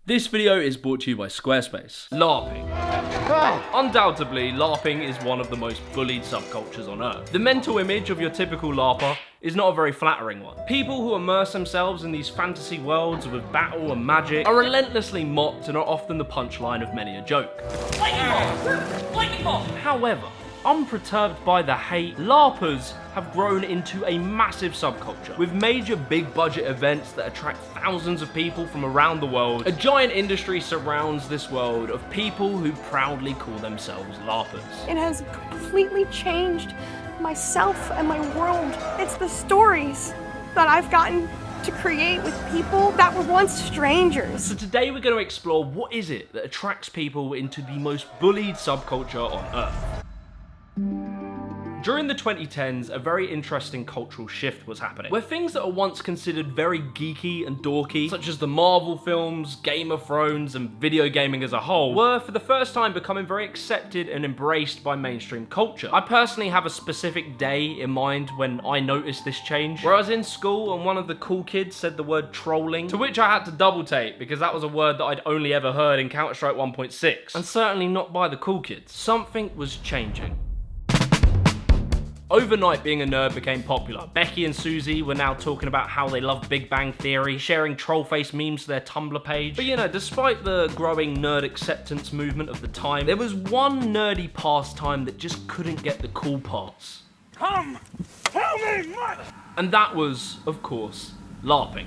This video is brought to you by Squarespace. Larping. Undoubtedly, Larping is one of the most bullied subcultures on Earth. The mental image of your typical Larper is not a very flattering one. People who immerse themselves in these fantasy worlds with battle and magic are relentlessly mocked and are often the punchline of many a joke. Lightning bolt! Lightning bolt! However, unperturbed by the hate, Larpers have grown into a massive subculture, with major big budget events that attract thousands of people from around the world. A giant industry surrounds this world of people who proudly call themselves Larpers. It has completely changed myself and my world. It's the stories that I've gotten to create with people that were once strangers. So today we're going to explore what is it that attracts people into the most bullied subculture on Earth. During the 2010s, a very interesting cultural shift was happening, where things that are once considered very geeky and dorky, such as the Marvel films, Game of Thrones, and video gaming as a whole, were for the first time becoming very accepted and embraced by mainstream culture. I personally have a specific day in mind when I noticed this change, where I was in school and one of the cool kids said the word trolling, to which I had to double take because that was a word that I'd only ever heard in Counter-Strike 1.6, and certainly not by the cool kids. Something was changing. Overnight, being a nerd became popular. Becky and Susie were now talking about how they love Big Bang Theory, sharing trollface memes to their Tumblr page. But you know, despite the growing nerd acceptance movement of the time, there was one nerdy pastime that just couldn't get the cool parts. Come! Tell me, mother! And that was, of course, LARPing.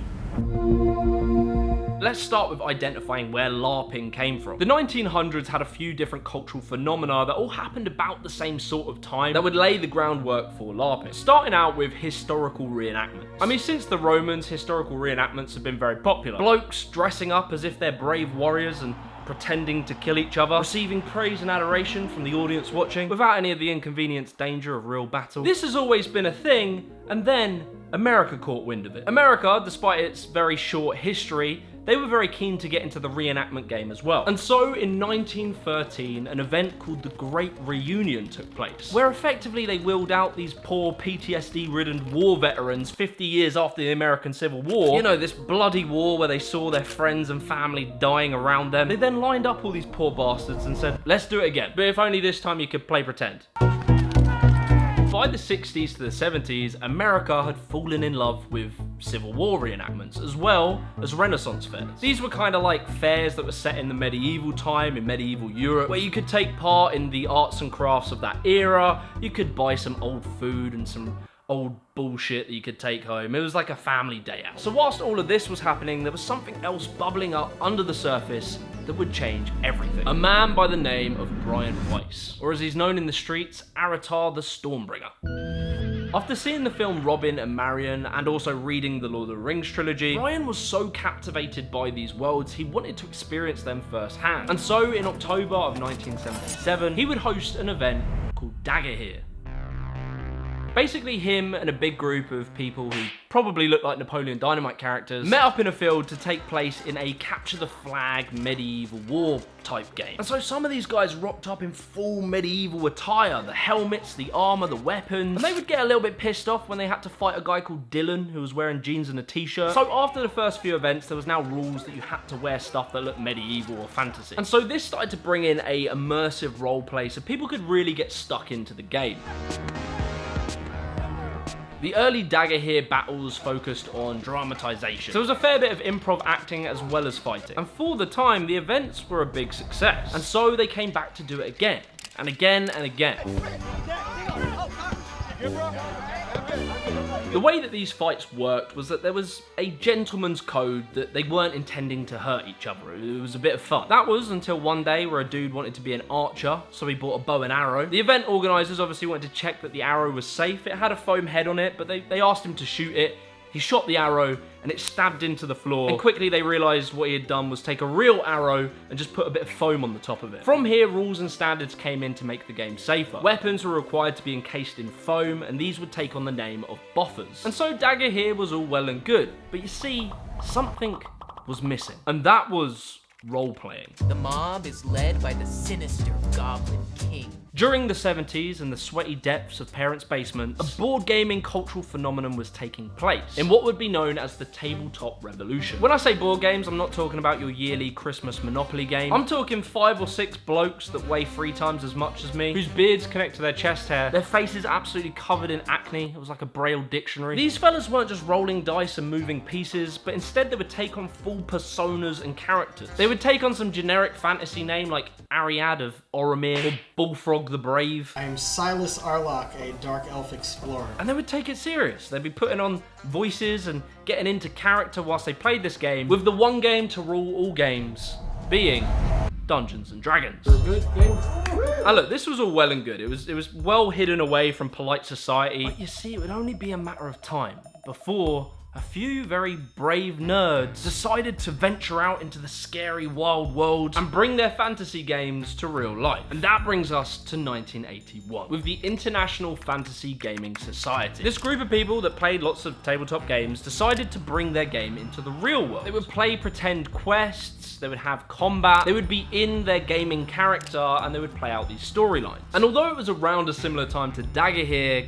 Let's start with identifying where LARPing came from. The 1900s had a few different cultural phenomena that all happened about the same sort of time that would lay the groundwork for LARPing. Starting out with historical reenactments. I mean, since the Romans, historical reenactments have been very popular. Blokes dressing up as if they're brave warriors and pretending to kill each other, receiving praise and adoration from the audience watching, without any of the inconvenience danger of real battle. This has always been a thing, and then America caught wind of it. America, despite its very short history, they were very keen to get into the reenactment game as well. And so in 1913, an event called the Great Reunion took place, where effectively they wheeled out these poor PTSD-ridden war veterans 50 years after the American Civil War. You know, this bloody war where they saw their friends and family dying around them. They then lined up all these poor bastards and said, let's do it again, but if only this time you could play pretend. By the 60s to the 70s, America had fallen in love with Civil War reenactments, as well as Renaissance fairs. These were kind of like fairs that were set in the medieval time, in medieval Europe, where you could take part in the arts and crafts of that era. You could buy some old food and some old bullshit that you could take home. It was like a family day out. So whilst all of this was happening, there was something else bubbling up under the surface that would change everything. A man by the name of Brian Weiss, or as he's known in the streets, Aratar the Stormbringer. After seeing the film Robin and Marion, and also reading the Lord of the Rings trilogy, Brian was so captivated by these worlds, he wanted to experience them firsthand. And so in October of 1977, he would host an event called Dagger Here. Basically, him and a big group of people who probably look like Napoleon Dynamite characters met up in a field to take place in a capture the flag medieval war type game. And so some of these guys rocked up in full medieval attire, the helmets, the armor, the weapons, and they would get a little bit pissed off when they had to fight a guy called Dylan who was wearing jeans and a t-shirt. So after the first few events, there was now rules that you had to wear stuff that looked medieval or fantasy. And so this started to bring in a immersive roleplay so people could really get stuck into the game. The early Dagger Here battles focused on dramatization. So there was a fair bit of improv acting as well as fighting. And for the time, the events were a big success. And so they came back to do it again, and again, and again. The way that these fights worked was that there was a gentleman's code that they weren't intending to hurt each other. It was a bit of fun. That was until one day where a dude wanted to be an archer, so he bought a bow and arrow. The event organisers obviously wanted to check that the arrow was safe. It had a foam head on it, but they asked him to shoot it. He shot the arrow and it stabbed into the floor, and quickly they realised what he had done was take a real arrow and just put a bit of foam on the top of it. From here, rules and standards came in to make the game safer. Weapons were required to be encased in foam, and these would take on the name of buffers. And so Dagger Here was all well and good, but you see, something was missing, and that was role-playing. The mob is led by the sinister Goblin King. During the 70s, in the sweaty depths of parents' basements, a board gaming cultural phenomenon was taking place in what would be known as the Tabletop Revolution. When I say board games, I'm not talking about your yearly Christmas Monopoly game. I'm talking 5 or 6 blokes that weigh 3 times as much as me, whose beards connect to their chest hair, their faces absolutely covered in acne. It was like a Braille dictionary. These fellas weren't just rolling dice and moving pieces, but instead they would take on full personas and characters. They would take on some generic fantasy name like Ariad of Oromir or Bullfrog the Brave. I am Silas Arlock, a dark elf explorer. And they would take it serious. They'd be putting on voices and getting into character whilst they played this game, with the one game to rule all games being Dungeons and Dragons. Good game. And look, this was all well and good. It was well hidden away from polite society. But you see, it would only be a matter of time before a few very brave nerds decided to venture out into the scary wild world and bring their fantasy games to real life. And that brings us to 1981 with the International Fantasy Gaming Society. This group of people that played lots of tabletop games decided to bring their game into the real world. They would play pretend quests, they would have combat, they would be in their gaming character, and they would play out these storylines. And although it was around a similar time to Dagger Here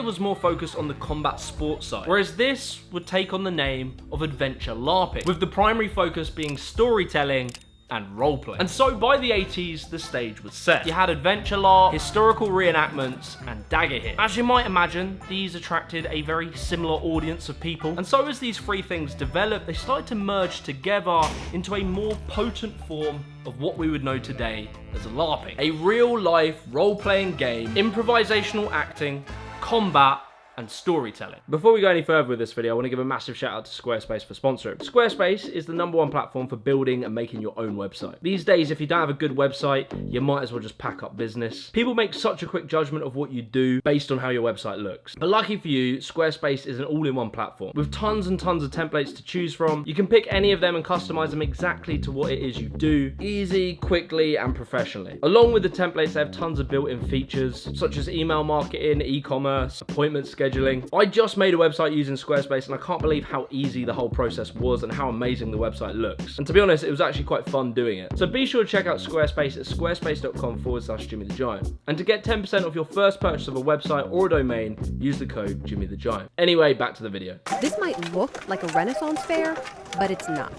was more focused on the combat sports side, whereas this would take on the name of Adventure Larping, with the primary focus being storytelling and roleplay. And so by the 80s, the stage was set. You had Adventure LARP, historical reenactments, and Dagger Here. As you might imagine, these attracted a very similar audience of people. And so as these three things developed, they started to merge together into a more potent form of what we would know today as LARPing. A real-life role-playing game, improvisational acting, combat, and storytelling. Before we go any further with this video, I want to give a massive shout out to Squarespace for sponsoring. Squarespace is the #1 platform for building and making your own website. These days, if you don't have a good website, you might as well just pack up business. People make such a quick judgment of what you do based on how your website looks. But lucky for you, Squarespace is an all-in-one platform with tons and tons of templates to choose from. You can pick any of them and customize them exactly to what it is you do, easy, quickly, and professionally. Along with the templates, they have tons of built-in features such as email marketing, e-commerce, appointment scheduling. I just made a website using Squarespace and I can't believe how easy the whole process was and how amazing the website looks. And to be honest, it was actually quite fun doing it. So be sure to check out Squarespace at squarespace.com/JimmyTheGiant. And to get 10% off your first purchase of a website or a domain, use the code JimmyTheGiant. Anyway, back to the video. This might look like a Renaissance fair, but it's not.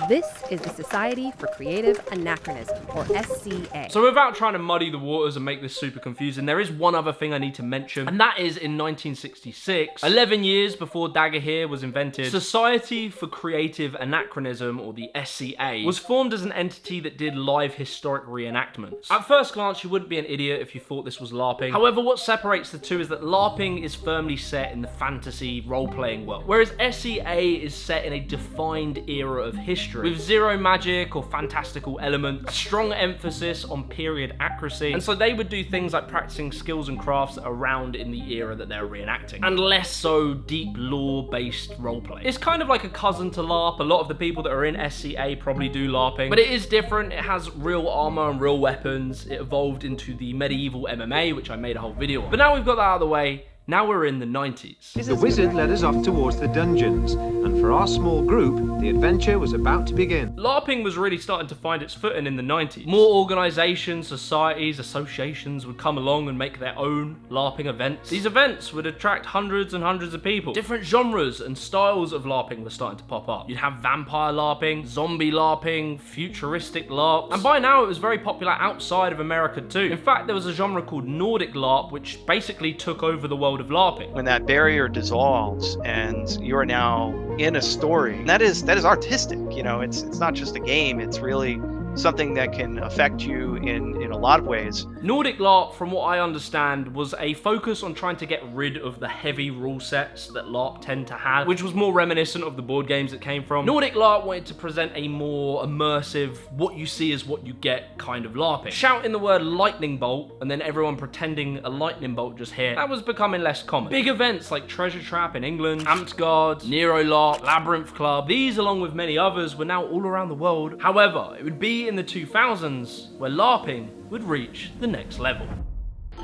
This is the Society for Creative Anachronism, or SCA. So without trying to muddy the waters and make this super confusing, there is one other thing I need to mention, and that is in 1966, 11 years before Dagger Here was invented, Society for Creative Anachronism, or the SCA, was formed as an entity that did live historic reenactments. At first glance, you wouldn't be an idiot if you thought this was LARPing. However, what separates the two is that LARPing is firmly set in the fantasy role-playing world, whereas SCA is set in a defined era of history, with zero magic or fantastical elements, a strong emphasis on period accuracy, and so they would do things like practicing skills and crafts around in the era that they're reenacting, and less so deep lore-based roleplay. It's kind of like a cousin to LARP. A lot of the people that are in SCA probably do LARPing, but it is different. It has real armor and real weapons. It evolved into the medieval MMA, which I made a whole video on. But now we've got that out of the way, now we're in the 90s. The wizard led us off towards the dungeons, and for our small group, the adventure was about to begin. LARPing was really starting to find its footing in the 90s. More organisations, societies, associations would come along and make their own LARPing events. These events would attract hundreds and hundreds of people. Different genres and styles of LARPing were starting to pop up. You'd have vampire LARPing, zombie LARPing, futuristic LARPs, and by now it was very popular outside of America too. In fact, there was a genre called Nordic LARP, which basically took over the world of LARPing. When that barrier dissolves and you're now in a story, that is artistic. You know, it's not just a game, it's really something that can affect you in a lot of ways. Nordic LARP, from what I understand, was a focus on trying to get rid of the heavy rule sets that LARP tend to have, which was more reminiscent of the board games it came from. Nordic LARP wanted to present a more immersive, what you see is what you get kind of LARPing. Shouting the word lightning bolt and then everyone pretending a lightning bolt just hit, that was becoming less common. Big events like Treasure Trap in England, Amtgard, Nero LARP, Labyrinth Club, these along with many others were now all around the world. However, it would be in the 2000s where LARPing would reach the next level.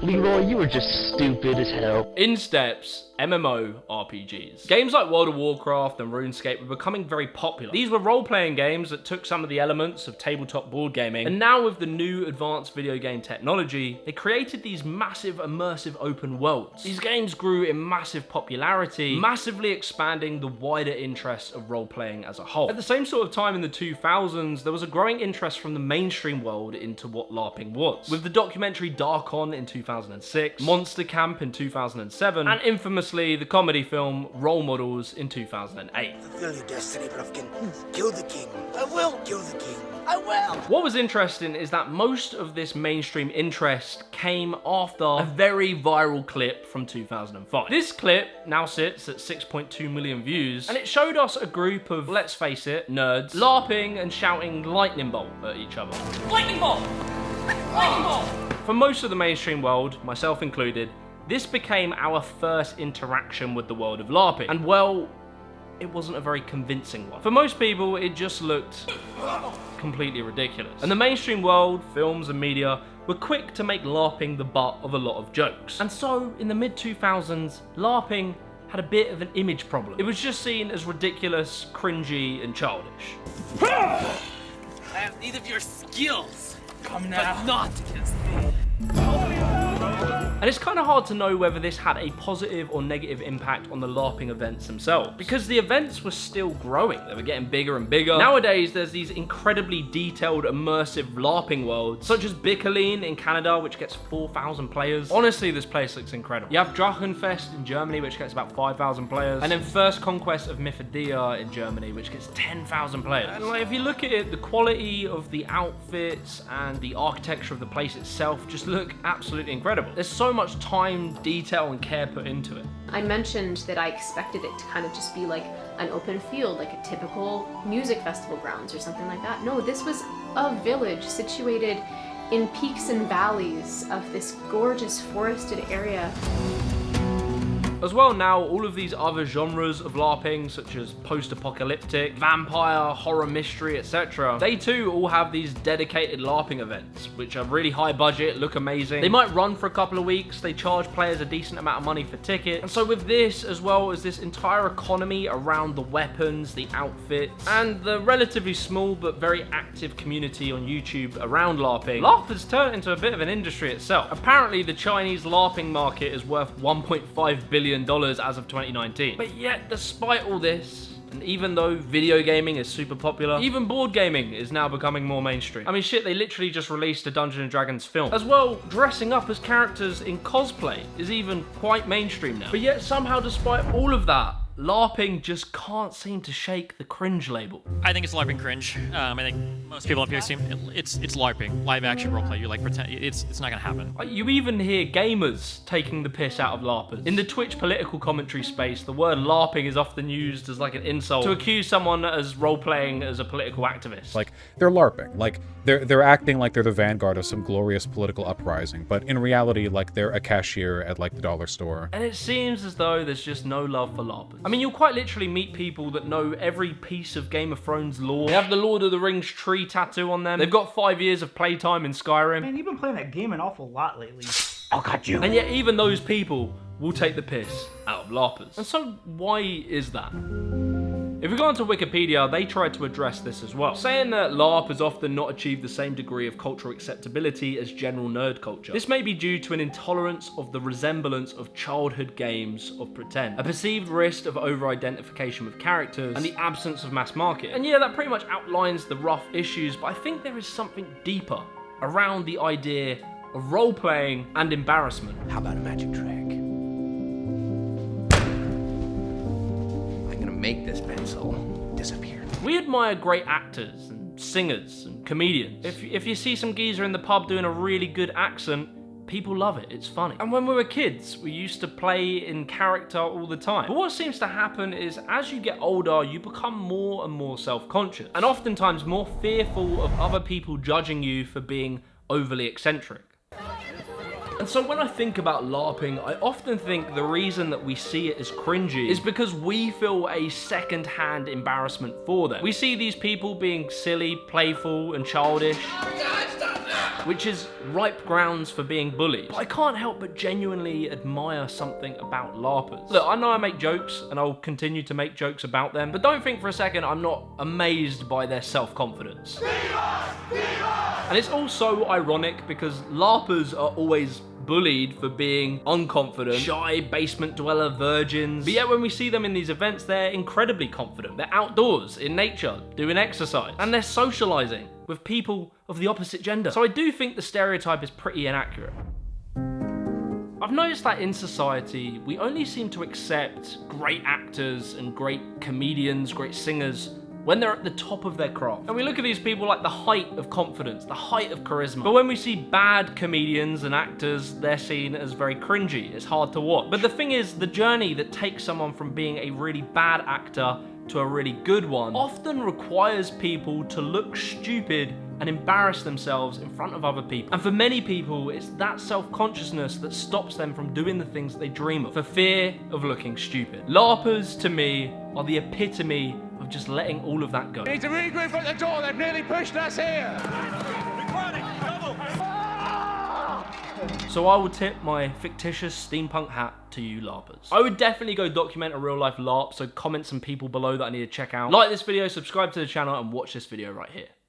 Leroy, you were just stupid as hell. In steps MMORPGs. Games like World of Warcraft and RuneScape were becoming very popular. These were role-playing games that took some of the elements of tabletop board gaming, and now with the new advanced video game technology, they created these massive immersive open worlds. These games grew in massive popularity, massively expanding the wider interests of role-playing as a whole. At the same sort of time in the 2000s, there was a growing interest from the mainstream world into what LARPing was, with the documentary Dark On in 2006, Monster Camp in 2007, and infamously the comedy film Role Models in 2008. Fulfill your destiny, Brufkin. Kill the king. I will kill the king. I will! What was interesting is that most of this mainstream interest came after a very viral clip from 2005. This clip now sits at 6.2 million views, and it showed us a group of, let's face it, nerds, LARPing and shouting lightning bolt at each other. Lightning bolt! Lightning bolt! For most of the mainstream world, myself included, this became our first interaction with the world of LARPing, and well, it wasn't a very convincing one. For most people, it just looked completely ridiculous. And the mainstream world, films and media, were quick to make LARPing the butt of a lot of jokes. And so, in the mid-2000s, LARPing had a bit of an image problem. It was just seen as ridiculous, cringy, and childish. I have need of your skills. Come now. But not against me. And it's kind of hard to know whether this had a positive or negative impact on the LARPing events themselves, because the events were still growing. They were getting bigger and bigger. Nowadays, there's these incredibly detailed, immersive LARPing worlds, such as Bickerleen in Canada, which gets 4,000 players. Honestly, this place looks incredible. You have Drachenfest in Germany, which gets about 5,000 players, and then First Conquest of Mythodia in Germany, which gets 10,000 players. And like, if you look at it, the quality of the outfits and the architecture of the place itself just look absolutely incredible. There's so much time, detail, and care put into it. I mentioned that I expected it to kind of just be like an open field, like a typical music festival grounds or something like that. No, this was a village situated in peaks and valleys of this gorgeous forested area. As well now, all of these other genres of LARPing, such as post-apocalyptic, vampire, horror mystery, etc., they too all have these dedicated LARPing events, which are really high budget, look amazing. They might run for a couple of weeks, they charge players a decent amount of money for tickets, and so with this, as well as this entire economy around the weapons, the outfits, and the relatively small but very active community on YouTube around LARPing, LARP has turned into a bit of an industry itself. Apparently, the Chinese LARPing market is worth $1.5 billion as of 2019. But yet, despite all this, and even though video gaming is super popular, even board gaming is now becoming more mainstream. I mean, shit, they literally just released a Dungeons & Dragons film. As well, dressing up as characters in cosplay is even quite mainstream now. But yet, somehow, despite all of that, LARPing just can't seem to shake the cringe label. I think it's LARPing cringe. I think most people up here assume it's LARPing, live action roleplay. You like pretend it's not gonna happen. You even hear gamers taking the piss out of LARPers. In the Twitch political commentary space, the word LARPing is often used as like an insult to accuse someone as role-playing as a political activist. Like, they're LARPing. Like, they're acting like they're the vanguard of some glorious political uprising, but in reality, like, they're a cashier at like the dollar store. And it seems as though there's just no love for LARPers. I mean, you'll quite literally meet people that know every piece of Game of Thrones lore. They have the Lord of the Rings tree tattoo on them. They've got 5 years of playtime in Skyrim. Man, you've been playing that game an awful lot lately. I'll cut you. And yet even those people will take the piss out of LARPers. And so why is that? If we go onto Wikipedia, they tried to address this as well, saying that LARP has often not achieved the same degree of cultural acceptability as general nerd culture. This may be due to an intolerance of the resemblance of childhood games of pretend, a perceived risk of over-identification with characters, and the absence of mass market. And yeah, that pretty much outlines the rough issues, but I think there is something deeper around the idea of role-playing and embarrassment. How about a magic trick? Make this pencil disappear. We admire great actors and singers and comedians. If you see some geezer in the pub doing a really good accent, people love it, it's funny. And when we were kids, we used to play in character all the time. But what seems to happen is as you get older, you become more and more self-conscious, and oftentimes more fearful of other people judging you for being overly eccentric. And so when I think about LARPing, I often think the reason that we see it as cringy is because we feel a second-hand embarrassment for them. We see these people being silly, playful, and childish. which is ripe grounds for being bullied. But I can't help but genuinely admire something about Larpers. Look, I know I make jokes, and I'll continue to make jokes about them, but don't think for a second I'm not amazed by their self-confidence. And it's also ironic because Larpers are always bullied for being unconfident, shy, basement dweller virgins. But yet when we see them in these events, they're incredibly confident. They're outdoors, in nature, doing exercise, and they're socializing with people of the opposite gender. So I do think the stereotype is pretty inaccurate. I've noticed that in society, we only seem to accept great actors and great comedians, great singers, when they're at the top of their craft. And we look at these people like the height of confidence, the height of charisma. But when we see bad comedians and actors, they're seen as very cringy. It's hard to watch. But the thing is, the journey that takes someone from being a really bad actor to a really good one often requires people to look stupid and embarrass themselves in front of other people. And for many people, it's that self-consciousness that stops them from doing the things they dream of, for fear of looking stupid. Larpers, to me, are the epitome of just letting all of that go. We need to regroup at the door, they've nearly pushed us here! So I will tip my fictitious steampunk hat to you Larpers. I would definitely go document a real life LARP, so comment some people below that I need to check out. Like this video, subscribe to the channel, and watch this video right here.